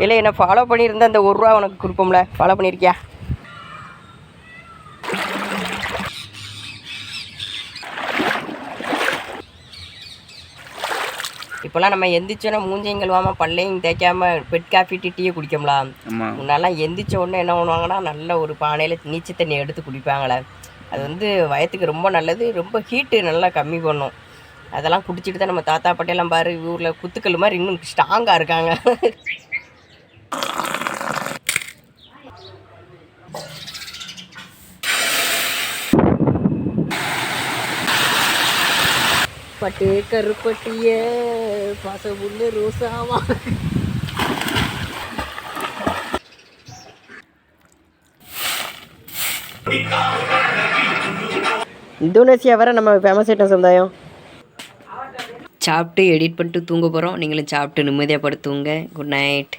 இல்லை என்ன ஃபாலோ பண்ணியிருந்தா அந்த ₹1 உனக்கு கொடுப்போம்ல, ஃபாலோ பண்ணியிருக்கியா? இப்போலாம் நம்ம எந்திரிச்சோன்னா மூஞ்சையும் கழுவாமல் பல்லையும் தேய்க்காம பெட் காஃபி டீயே குடிக்கோம்லாம். முன்னாலாம் எந்திரிச்ச உடனே என்ன பண்ணுவாங்கன்னா, நல்ல ஒரு பானையில் நீச்சல் தண்ணி எடுத்து குடிப்பாங்களே. அது வந்து வயத்துக்கு ரொம்ப நல்லது, ரொம்ப ஹீட்டு நல்லா கம்மி பண்ணும். அதெல்லாம் குடிச்சிட்டு தான் நம்ம தாத்தா பாட்டியெல்லாம் பாரு ஊரில் குத்துக்கல் மாதிரி இன்னும் ஸ்ட்ராங்காக இருக்காங்க. பட்டு கருப்பட்டிய பாசமுள்ள ரோசாவா. இந்தோனேசியா வர நம்ம ஃபேமஸ் ஐட்டம் சமுதாயம். சாப்பிட்டு எடிட் பண்ணிட்டு தூங்க போகிறோம். நீங்களும் சாப்பிட்டு நிம்மதியாக படுத்துங்க. Good night.